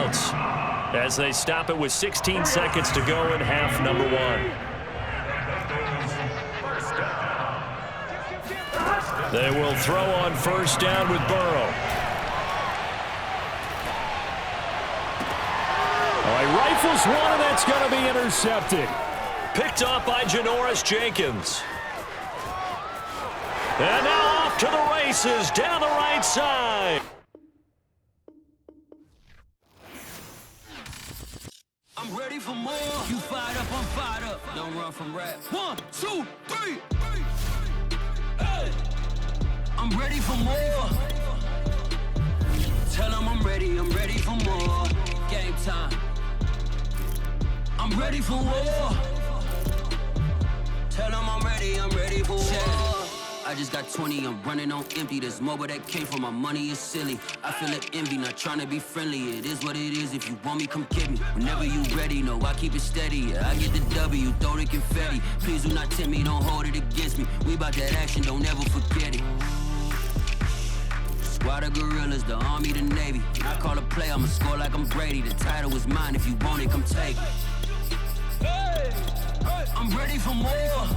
timeouts as they stop it with 16 seconds to go in half number 1. They will throw on first down with Burrow. He rifles one, and that's going to be intercepted. Picked off by Janoris Jenkins. And now off to the races down the right side. I'm ready for more. You fired up, I'm fired up. Don't run from rap. 1, 2, 3. Hey. I'm ready for more. Tell them I'm ready for more. Game time. I'm ready for war. Tell them I'm ready for war. I just got 20, I'm running on empty. This mobile that came from my money is silly. I feel it envy, not trying to be friendly. It is what it is, if you want me, come get me. Whenever you ready, no, I keep it steady. Yeah, I get the W, throw the confetti. Please do not tempt me, don't hold it against me. We about that action, don't ever forget it. Squad of gorillas, the army, the navy. When I call a play, I'ma score like I'm Brady. The title is mine, if you want it, come take it. Hey, I'm ready for more.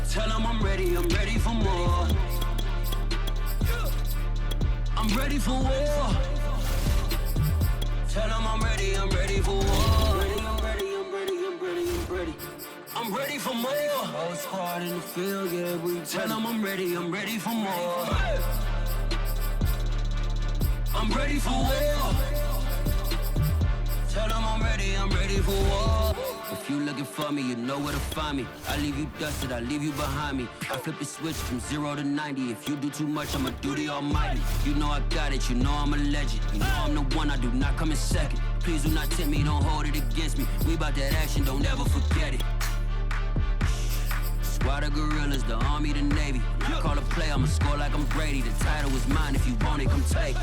Tell them I'm ready for more. I'm ready for war. Tell them I'm ready for war. I'm ready for more. Whole squad in the field, yeah, we tell them I'm ready for more. I'm ready for war. Tell them I'm ready for war. If you looking for me, you know where to find me. I leave you dusted, I leave you behind me. I flip the switch from 0 to 90. If you do too much, I'ma do the almighty. You know I got it, you know I'm a legend. You know I'm the one, I do not come in second. Please do not tempt me, don't hold it against me. We about that action, don't ever forget it. Squad of gorillas, the army, the navy. When I call a play, I'ma score like I'm Brady. The title is mine, if you want it, come take it.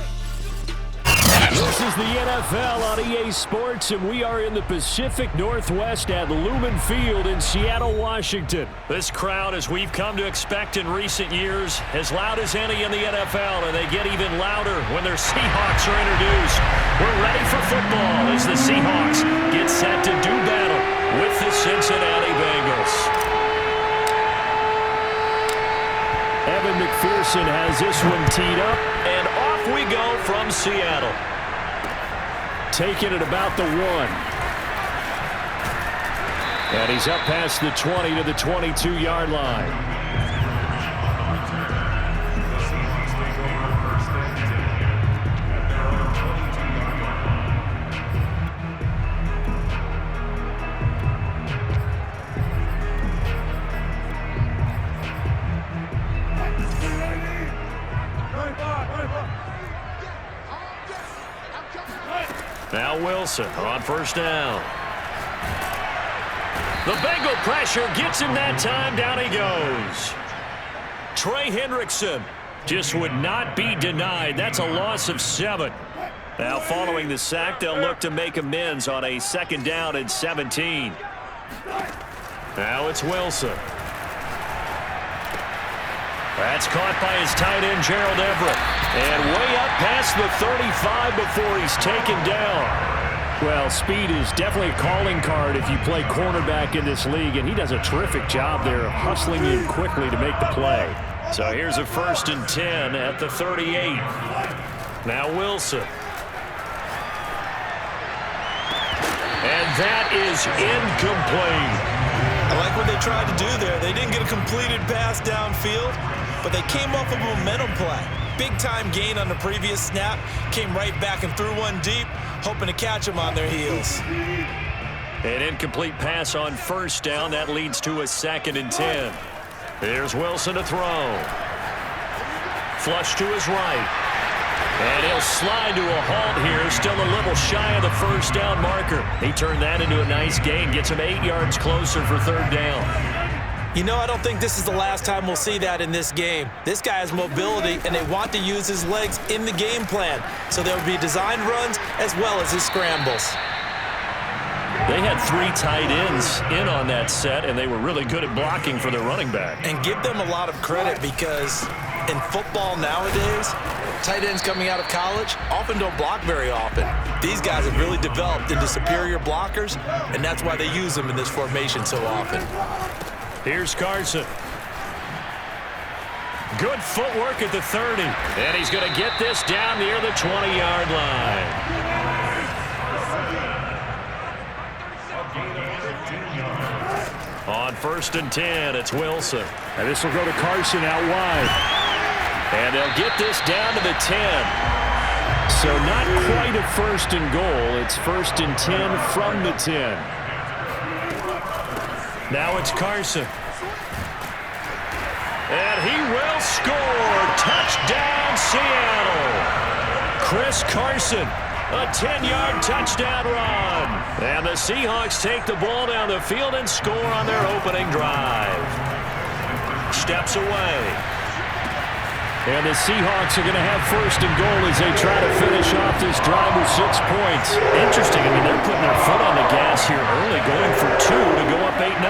This is the NFL on EA Sports, and we are in the Pacific Northwest at Lumen Field in Seattle, Washington. This crowd, as we've come to expect in recent years, as loud as any in the NFL, and they get even louder when their Seahawks are introduced. We're ready for football as the Seahawks get set to do battle with the Cincinnati Bengals. Evan McPherson has this one teed up. And off we go from Seattle. Taking it about the 1. And he's up past the 20 to the 22-yard line. Now Wilson on first down. The Bengal pressure gets him that time. Down he goes. Trey Hendrickson just would not be denied. That's a loss of 7. Now following the sack, they'll look to make amends on a 2nd down and 17. Now it's Wilson. That's caught by his tight end, Gerald Everett. And way up past the 35 before he's taken down. Well, speed is definitely a calling card if you play cornerback in this league, and he does a terrific job there of hustling in quickly to make the play. So here's a 1st and 10 at the 38. Now Wilson. And that is incomplete. I like what they tried to do there. They didn't get a completed pass downfield, but they came off of a momentum play. Big-time gain on the previous snap. Came right back and threw one deep, hoping to catch them on their heels. An incomplete pass on 1st down. That leads to a 2nd and 10. Here's Wilson to throw. Flush to his right. And he'll slide to a halt here. Still a little shy of the 1st down marker. He turned that into a nice gain. Gets him 8 yards closer for 3rd down. You know, I don't think this is the last time we'll see that in this game. This guy has mobility, and they want to use his legs in the game plan. So there will be designed runs as well as his scrambles. They had 3 tight ends in on that set, and they were really good at blocking for their running back. And give them a lot of credit because in football nowadays, Tight ends coming out of college often don't block very often. These guys have really developed into superior blockers, and that's why they use them in this formation so often. Here's Carson. Good footwork at the 30. And he's going to get this down near the 20-yard line. On 1st and 10, it's Wilson. And this will go to Carson out wide. And they'll get this down to the 10. So not quite a 1st and goal. It's 1st and 10 from the 10. Now it's Carson. And he will score. Touchdown, Seattle. Chris Carson, a 10-yard touchdown run. And the Seahawks take the ball down the field and score on their opening drive. Steps away. And the Seahawks are going to have 1st and goal as they try to finish off this drive with 6 points. Interesting. I mean, they're putting their foot on the gas here early, going for 2 to go up 8-0.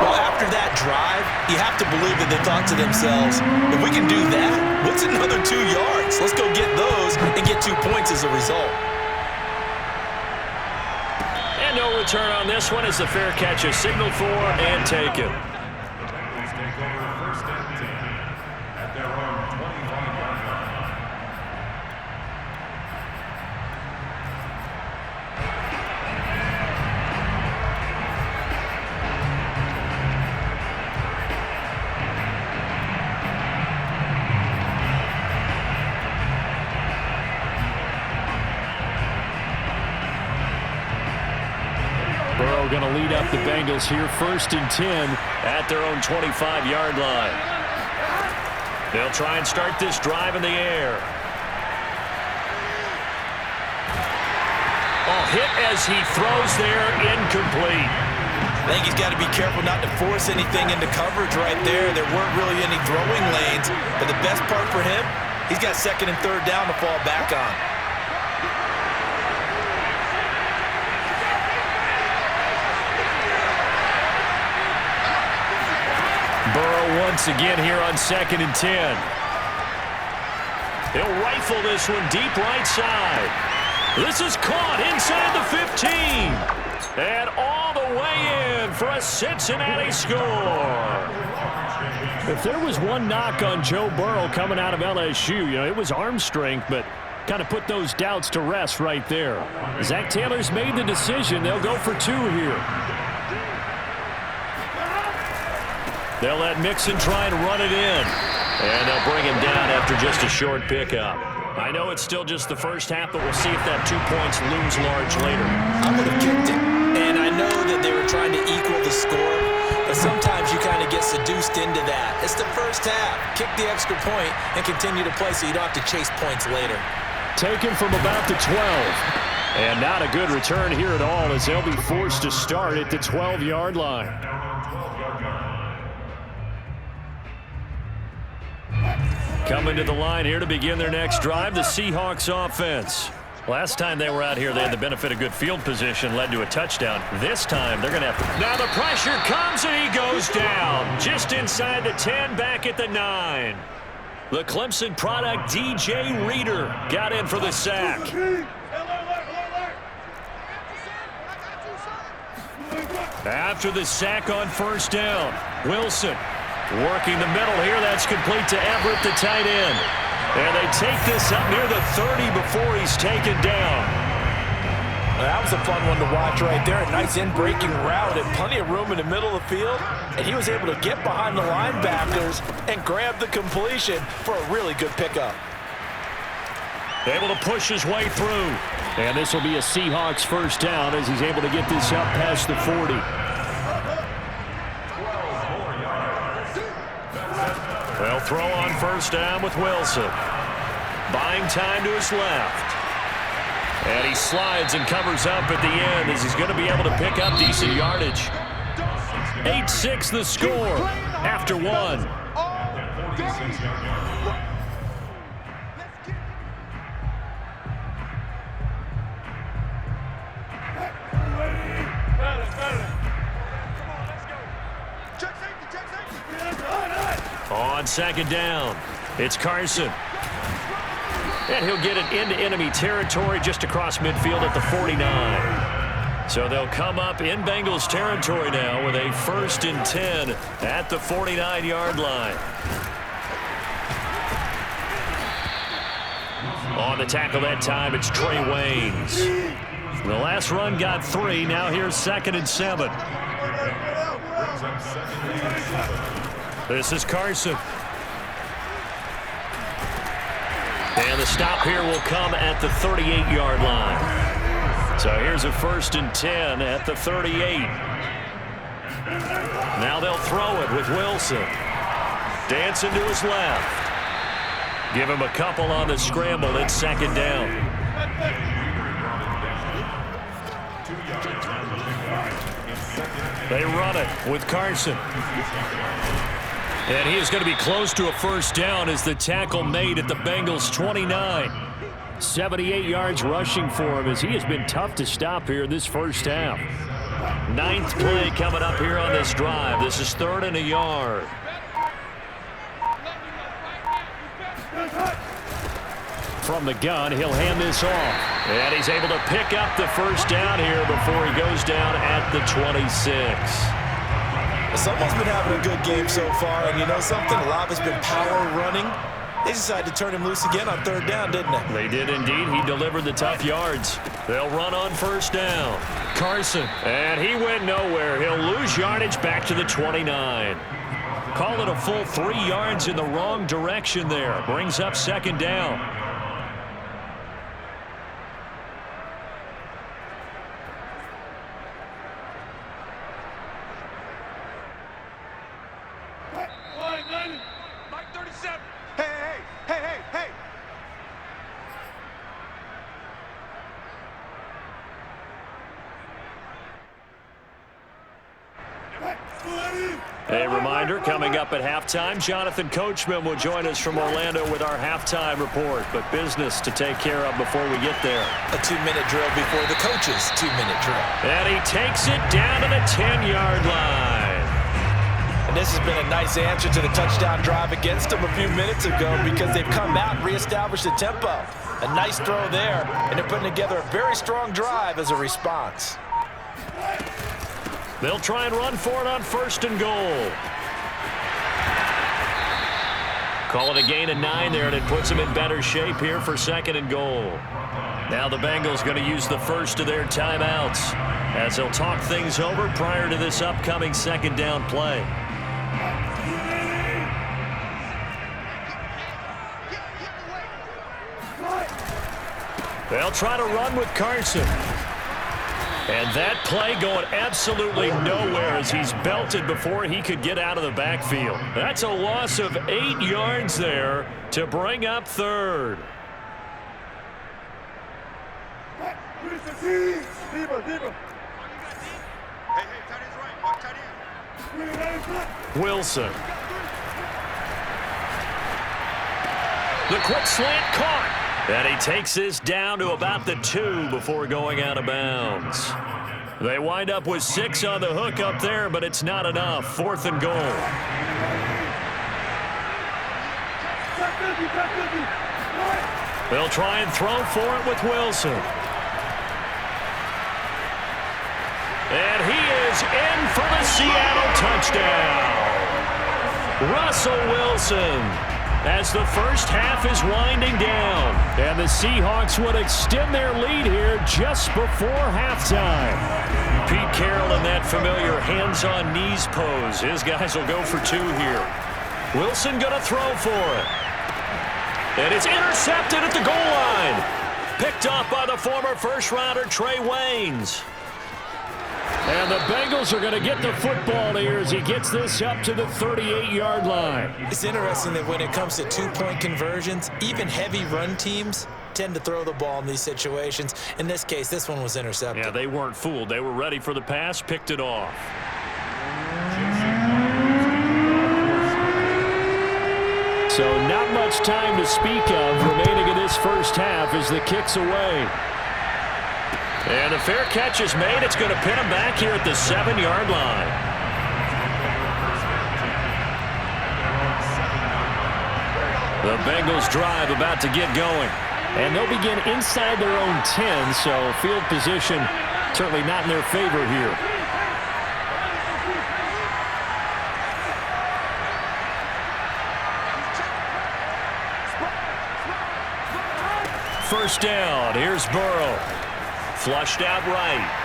Well, after that drive, you have to believe that they thought to themselves, if we can do that, what's another 2 yards? Let's go get those and get 2 points as a result. And no return on this one as the fair catch is signaled for and taken. Burrow going to lead up the Bengals here, 1st and 10 at their own 25-yard line. They'll try and start this drive in the air. Oh, hit as he throws there, incomplete. I think he's got to be careful not to force anything into coverage right there. There weren't really any throwing lanes, but the best part for him, he's got 2nd and 3rd down to fall back on. Burrow once again here on 2nd and 10. He'll rifle this one deep right side. This is caught inside the 15. And all the way in for a Cincinnati score. If there was one knock on Joe Burrow coming out of LSU, it was arm strength, but kind of put those doubts to rest right there. Zach Taylor's made the decision. They'll go for 2 here. They'll let Mixon try and run it in. And they'll bring him down after just a short pickup. I know it's still just the first half, but we'll see if that 2 points looms large later. I would have kicked it. And I know that they were trying to equal the score, but sometimes you kind of get seduced into that. It's the first half. Kick the extra point and continue to play so you don't have to chase points later. Taken from about the 12. And not a good return here at all as they'll be forced to start at the 12-yard line. Coming to the line here to begin their next drive, the Seahawks offense. Last time they were out here, they had the benefit of good field position, led to a touchdown. This time, they're going to have to... Now the pressure comes, and he goes down. Just inside the 10, back at the 9. The Clemson product, DJ Reader, got in for the sack. After the sack on 1st down, Wilson working the middle here. That's complete to Everett, the tight end. And they take this up near the 30 before he's taken down. That was a fun one to watch right there. A nice in-breaking route and plenty of room in the middle of the field. And he was able to get behind the linebackers and grab the completion for a really good pickup. Able to push his way through. And this will be a Seahawks 1st down as he's able to get this up past the 40. They'll throw on 1st down with Wilson. Buying time to his left. And he slides and covers up at the end as he's going to be able to pick up decent yardage. 8-6 the score after 1. On 2nd down, it's Carson. And he'll get it into enemy territory just across midfield at the 49. So they'll come up in Bengals territory now with a 1st and 10 at the 49-yard line. On the tackle that time, it's Trey Waynes. The last run got 3. Now here's 2nd and 7. This is Carson. And the stop here will come at the 38-yard line. So here's a 1st and 10 at the 38. Now they'll throw it with Wilson. Dancing to his left. Give him a couple on the scramble. It's 2nd down. They run it with Carson. And he is going to be close to a 1st down as the tackle made at the Bengals 29. 78 yards rushing for him as he has been tough to stop here this first half. 9th play coming up here on this drive. This is 3rd and a yard. From the gun, he'll hand this off. And he's able to pick up the 1st down here before he goes down at the 26. Someone's been having a good game so far, and you know something? A lot has been power running. They decided to turn him loose again on 3rd down, didn't they? They did indeed. He delivered the tough yards. They'll run on 1st down. Carson, and he went nowhere. He'll lose yardage back to the 29. Call it a full 3 yards in the wrong direction there. Brings up 2nd down. A reminder, coming up at halftime, Jonathan Coachman will join us from Orlando with our halftime report. But business to take care of before we get there. A 2-minute drill before the coach's 2-minute drill. And he takes it down to the 10-yard line. And this has been a nice answer to the touchdown drive against them a few minutes ago because they've come out and reestablished the tempo. A nice throw there, and they're putting together a very strong drive as a response. They'll try and run for it on 1st and goal. Call it a gain of 9 there, and it puts them in better shape here for 2nd and goal. Now the Bengals going to use the first of their timeouts as they'll talk things over prior to this upcoming 2nd down play. They'll try to run with Carson. And that play going absolutely nowhere as he's belted before he could get out of the backfield. That's a loss of 8 yards there to bring up 3rd. Wilson. The quick slant caught. And he takes this down to about the 2 before going out of bounds. They wind up with 6 on the hook up there, but it's not enough. 4th and goal. They'll try and throw for it with Wilson. And he is in for the Seattle touchdown. Russell Wilson. As the first half is winding down. And the Seahawks would extend their lead here just before halftime. Pete Carroll in that familiar hands-on knees pose. His guys will go for 2 here. Wilson going to throw for it. And it's intercepted at the goal line. Picked off by the former first-rounder Trey Waynes. And the Bengals are going to get the football here as he gets this up to the 38-yard line. It's interesting that when it comes to 2-point conversions, even heavy run teams tend to throw the ball in these situations. In this case, this one was intercepted. Yeah, they weren't fooled. They were ready for the pass, picked it off. So not much time to speak of remaining in this first half as the kick's away. And the fair catch is made. It's going to pin him back here at the 7-yard line. The Bengals drive about to get going. And they'll begin inside their own 10, so field position certainly not in their favor here. First down. Here's Burrow. Flushed out right.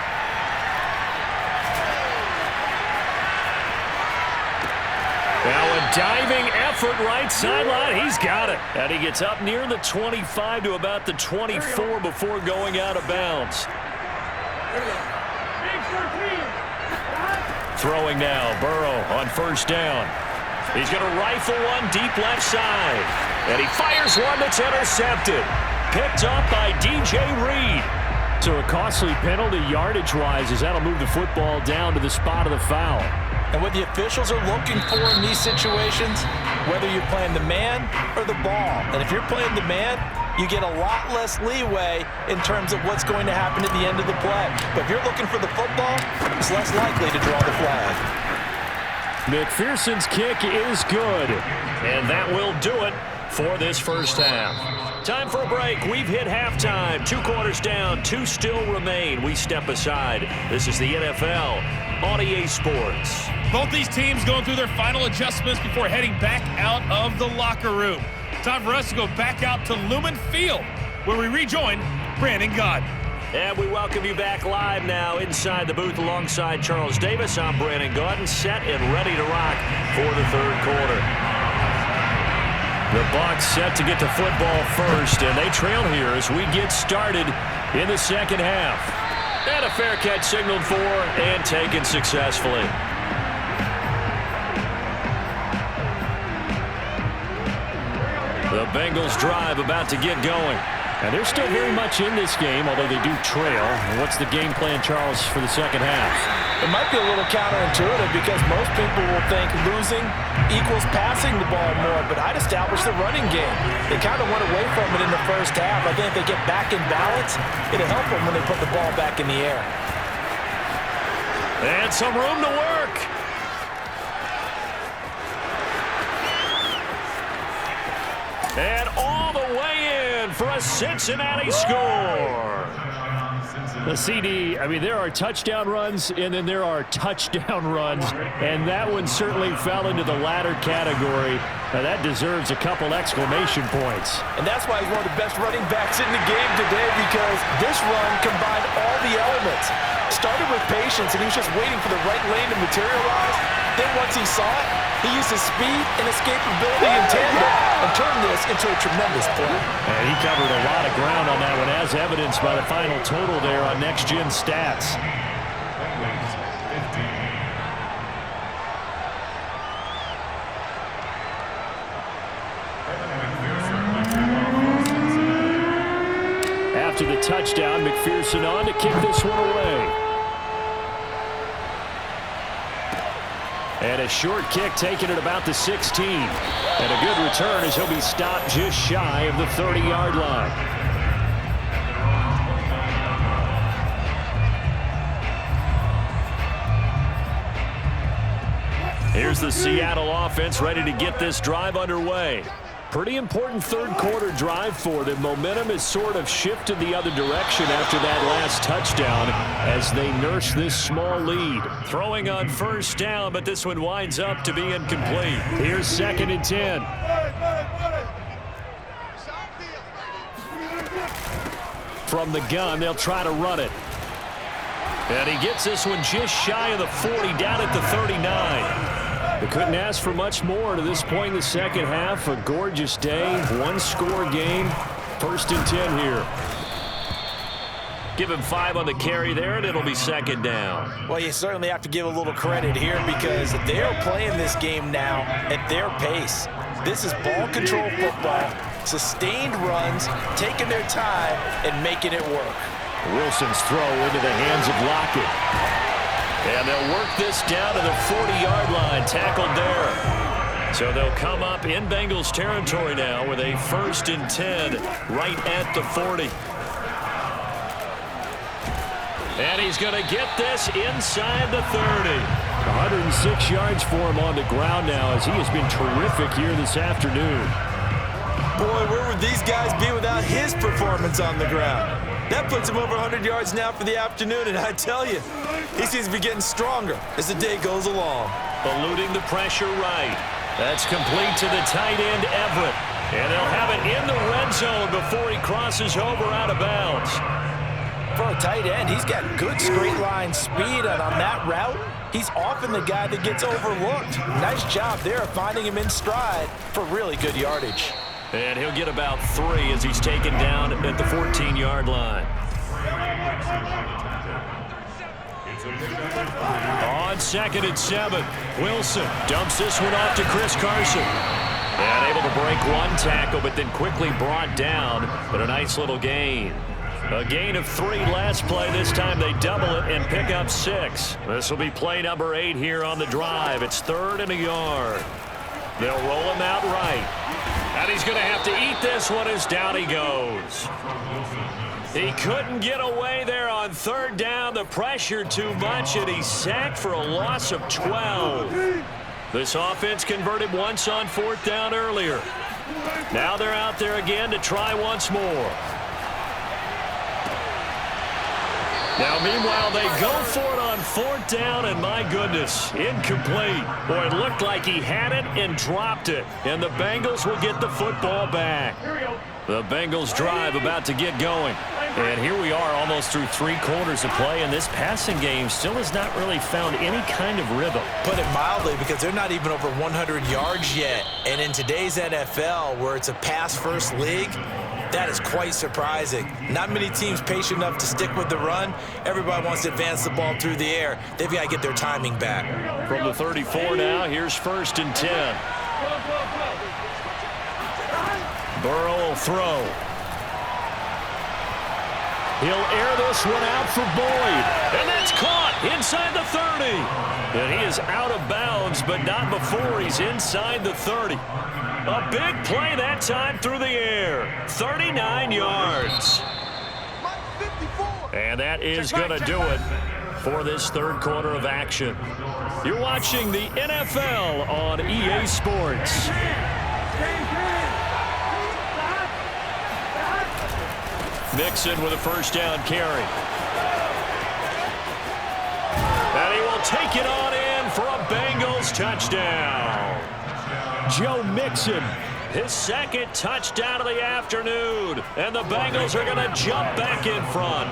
Now a diving effort right sideline. He's got it. And he gets up near the 25 to about the 24 before going out of bounds. Throwing now. Burrow on first down. He's going to rifle one deep left side. And he fires one that's intercepted. Picked up by DJ Reed. So a costly penalty yardage-wise as that'll move the football down to the spot of the foul. And what the officials are looking for in these situations, whether you're playing the man or the ball. And if you're playing the man, you get a lot less leeway in terms of what's going to happen at the end of the play. But if you're looking for the football, it's less likely to draw the flag. McPherson's kick is good. And that will do it for this first half. Time for a break. We've hit halftime. 2 quarters down. 2 still remain. We step aside. This is the NFL on EA Sports. Both these teams going through their final adjustments before heading back out of the locker room. Time for us to go back out to Lumen Field, where we rejoin Brandon Gaudin. And we welcome you back live now inside the booth alongside Charles Davis. I'm Brandon Gaudin, set and ready to rock for the third quarter. The Bucs set to get the football first, and they trail here as we get started in the second half. And a fair catch signaled for and taken successfully. The Bengals drive about to get going. And they're still very much in this game, although they do trail. What's the game plan, Charles, for the second half? It might be a little counterintuitive because most people will think losing equals passing the ball more, but I'd establish the running game. They kind of went away from it in the first half. I think if they get back in balance, it'll help them when they put the ball back in the air. And some room to work. And all the way in for a Cincinnati score. The CD, I mean, there are touchdown runs, and then there are touchdown runs, and that one certainly fell into the latter category. Now, that deserves a couple exclamation points. And that's why he's one of the best running backs in the game today, because this run combined all the elements. Started with patience, and he was just waiting for the right lane to materialize. Then once he saw it, he used his speed and escapability in tandem and turned this into a tremendous play. And he covered a lot of ground on that one, as evidenced by the final total there on Next Gen Stats. After the touchdown, McPherson on to kick this one away. And a short kick taken at about the 16. And a good return as he'll be stopped just shy of the 30-yard line. Here's the Seattle offense ready to get this drive underway. Pretty important third quarter drive for them. Momentum has sort of shifted the other direction after that last touchdown as they nurse this small lead. Throwing on first down, but this one winds up to be incomplete. Here's 2nd and 10. From the gun, they'll try to run it. And he gets this one just shy of the 40, down at the 39. They couldn't ask for much more to this point in the second half. A gorgeous day, one-score game. 1st and 10 here. Give him 5 on the carry there, and it'll be 2nd down. Well, you certainly have to give a little credit here because they're playing this game now at their pace. This is ball control football, sustained runs, taking their time, and making it work. Wilson's throw into the hands of Lockett. And they'll work this down to the 40-yard line, tackled there. So they'll come up in Bengals territory now with a 1st and 10 right at the 40. And he's going to get this inside the 30. 106 yards for him on the ground now as he has been terrific here this afternoon. Boy, where would these guys be without his performance on the ground? That puts him over 100 yards now for the afternoon, and I tell you, he seems to be getting stronger as the day goes along. Eluding the pressure right. That's complete to the tight end, Everett. And they'll have it in the red zone before he crosses over out of bounds. For a tight end, he's got good straight line speed, and on that route, he's often the guy that gets overlooked. Nice job there of finding him in stride for really good yardage. And he'll get about 3 as he's taken down at the 14-yard line. On 2nd and 7, Wilson dumps this one off to Chris Carson. And able to break one tackle, but then quickly brought down, but a nice little gain. A gain of 3 last play. This time they double it and pick up 6. This will be play number 8 here on the drive. It's 3rd and a yard. They'll roll him out right. And he's going to have to eat this one as down he goes. He couldn't get away there on 3rd down. The pressure too much, and he's sacked for a loss of 12. This offense converted once on 4th down earlier. Now they're out there again to try once more. Now, meanwhile, they go for it on 4th down, and my goodness, incomplete. Boy, it looked like he had it and dropped it, and the Bengals will get the football back. The Bengals drive about to get going. And here we are almost through 3 quarters of play, and this passing game still has not really found any kind of rhythm. Put it mildly, because they're not even over 100 yards yet. And in today's NFL, where it's a pass-first league, that is quite surprising. Not many teams patient enough to stick with the run. Everybody wants to advance the ball through the air. They've got to get their timing back. From the 34 now, here's 1st and 10. Burrow will throw. He'll air this one out for Boyd. And that's caught inside the 30. And he is out of bounds, but not before he's inside the 30. A big play that time through the air. 39 yards. And that is going to do it for this 3rd quarter of action. You're watching the NFL on EA Sports. Mixon with a 1st down carry. And he will take it on in for a Bengals touchdown. Joe Mixon, his 2nd touchdown of the afternoon. And the Bengals are going to jump back in front.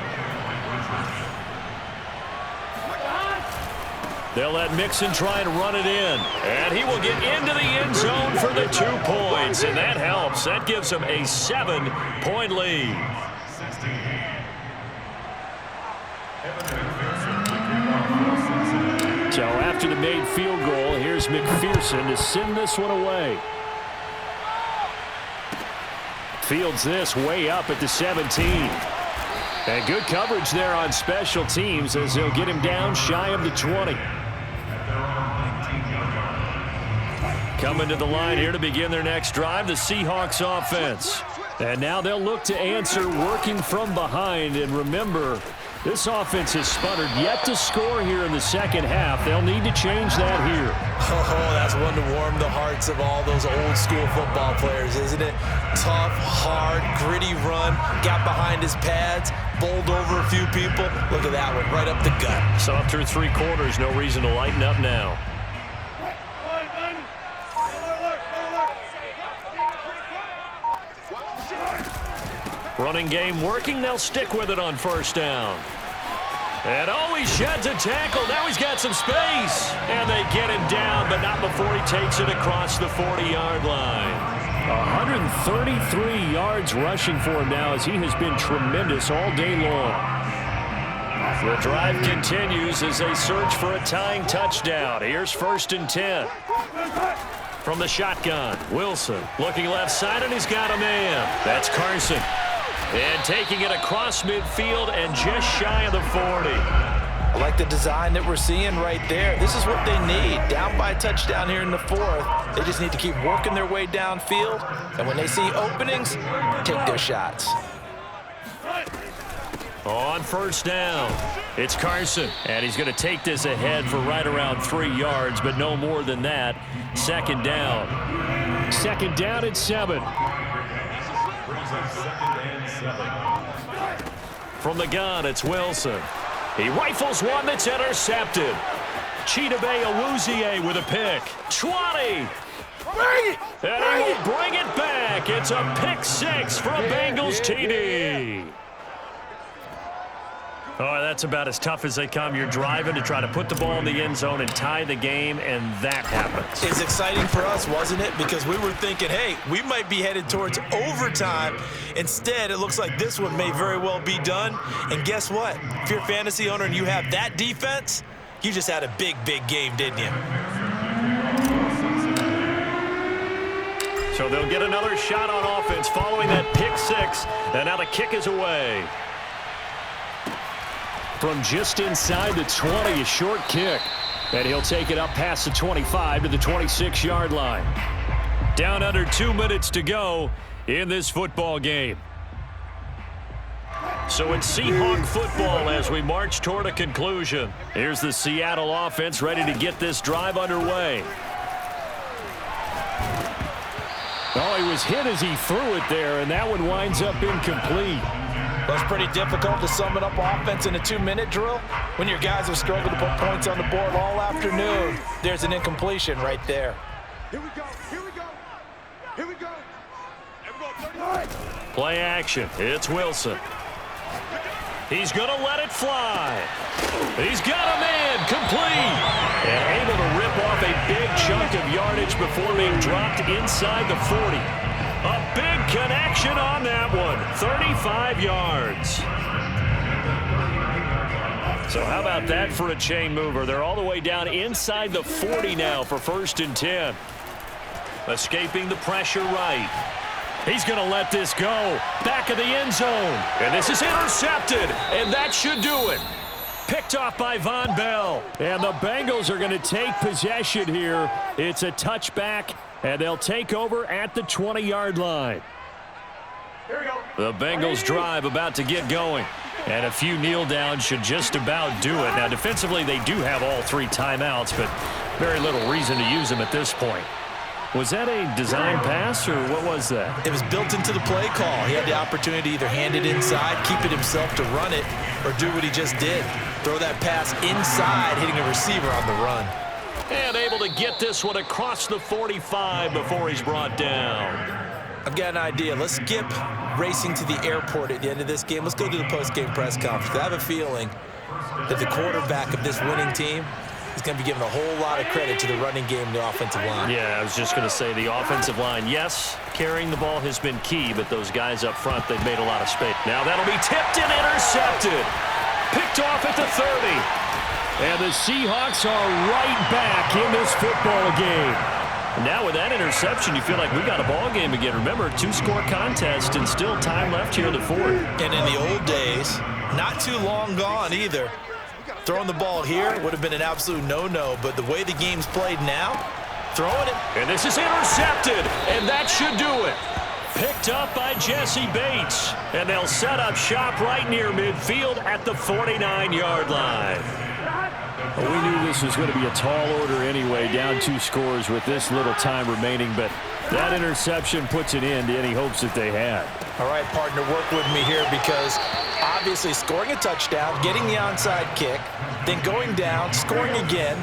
They'll let Mixon try and run it in. And he will get into the end zone for the 2 points. And that helps. That gives him a 7-point lead. So after the made field goal, here's McPherson to send this one away. Fields this way up at the 17. And good coverage there on special teams as they'll get him down shy of the 20. Coming to the line here to begin their next drive, the Seahawks offense. And now they'll look to answer working from behind. And remember, this offense has sputtered yet to score here in the 2nd half. They'll need to change that here. Oh, that's one to warm the hearts of all those old school football players, isn't it? Tough, hard, gritty run, got behind his pads, bowled over a few people. Look at that one, right up the gut. So up through 3 quarters, no reason to lighten up now. Running game working. They'll stick with it on 1st down. And oh, he sheds a tackle. Now he's got some space. And they get him down, but not before he takes it across the 40-yard line. 133 yards rushing for him now as he has been tremendous all day long. The drive continues as they search for a tying touchdown. Here's 1st and 10. From the shotgun, Wilson looking left side, and he's got a man. That's Carson. And taking it across midfield and just shy of the 40. I like the design that we're seeing right there. This is what they need. Down by a touchdown here in the 4th. They just need to keep working their way downfield. And when they see openings, take their shots. On 1st down, it's Carson. And he's going to take this ahead for right around 3 yards, but no more than that. 2nd down. 2nd down at 7. From the gun, it's Wilson. He rifles one that's intercepted. Chidobe Awuzie with a pick. 20. And he will bring it back. It's a pick six for a Bengals TD. Oh, that's about as tough as they come. You're driving to try to put the ball in the end zone and tie the game, and that happens. It's exciting for us, wasn't it? Because we were thinking, hey, we might be headed towards overtime. Instead, it looks like this one may very well be done. And guess what? If you're a fantasy owner and you have that defense, you just had a big, big game, didn't you? So they'll get another shot on offense following that pick six. And now the kick is away. From just inside the 20, a short kick. And he'll take it up past the 25 to the 26-yard line. Down under 2 minutes to go in this football game. So it's Seahawk football as we march toward a conclusion. Here's the Seattle offense ready to get this drive underway. Oh, he was hit as he threw it there, and that one winds up incomplete. That's pretty difficult to sum it up offense in a 2-minute drill. When your guys have struggled to put points on the board all afternoon, there's an incompletion right there. Here we go. Here we go. Here we go. Play action. It's Wilson. He's going to let it fly. He's got a man complete. And able to rip off a big chunk of yardage before being dropped inside the 40. A big connection on that one. 35 yards. So how about that for a chain mover? They're all the way down inside the 40 now for 1st and 10. Escaping the pressure right. He's going to let this go. Back of the end zone. And this is intercepted. And that should do it. Picked off by Von Bell. And the Bengals are going to take possession here. It's a touchback, and they'll take over at the 20-yard line. The Bengals drive about to get going. And a few kneel downs should just about do it. Now, defensively, they do have all 3 timeouts, but very little reason to use them at this point. Was that a design pass, or what was that? It was built into the play call. He had the opportunity to either hand it inside, keep it himself to run it, or do what he just did. Throw that pass inside, hitting a receiver on the run. And able to get this one across the 45 before he's brought down. I've got an idea. Let's skip racing to the airport at the end of this game. Let's go to the post-game press conference. I have a feeling that the quarterback of this winning team is going to be given a whole lot of credit to the running game and the offensive line. Yeah, I was just going to say the offensive line, yes, carrying the ball has been key, but those guys up front, they've made a lot of space. Now that'll be tipped and intercepted. Picked off at the 30. And the Seahawks are right back in this football game. Now with that interception, you feel like we got a ball game again. Remember, 2-score contest and still time left here in the 4th. And in the old days, not too long gone either, throwing the ball here would have been an absolute no-no, but the way the game's played now, throwing it. And this is intercepted, and that should do it. Picked up by Jesse Bates, and they'll set up shop right near midfield at the 49-yard line. Well, we knew this was going to be a tall order anyway, down 2 scores with this little time remaining, but that interception puts an end to any hopes that they had. All right, partner, work with me here because obviously scoring a touchdown, getting the onside kick, then going down, scoring again,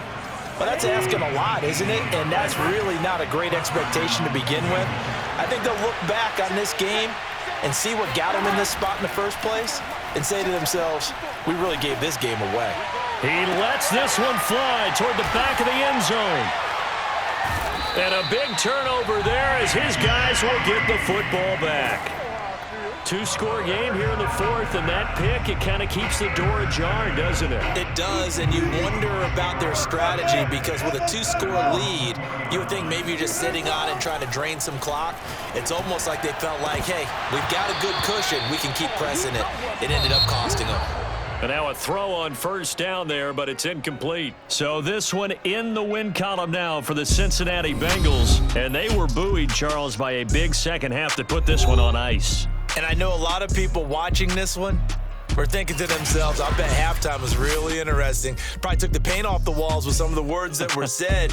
well, that's asking a lot, isn't it? And that's really not a great expectation to begin with. I think they'll look back on this game and see what got them in this spot in the first place and say to themselves, we really gave this game away. He lets this one fly toward the back of the end zone. And a big turnover there as his guys will get the football back. 2-score game here in the 4th, and that pick, it kind of keeps the door ajar, doesn't it? It does, and you wonder about their strategy because with a 2-score lead, you would think maybe you're just sitting on and trying to drain some clock. It's almost like they felt like, hey, we've got a good cushion. We can keep pressing it. It ended up costing them. And now a throw on 1st down there, but it's incomplete. So this one in the win column now for the Cincinnati Bengals. And they were buoyed, Charles, by a big second half to put this one on ice. And I know a lot of people watching this one were thinking to themselves, I bet halftime was really interesting. Probably took the paint off the walls with some of the words that were said.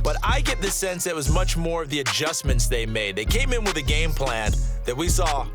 But I get the sense that it was much more of the adjustments they made. They came in with a game plan that we saw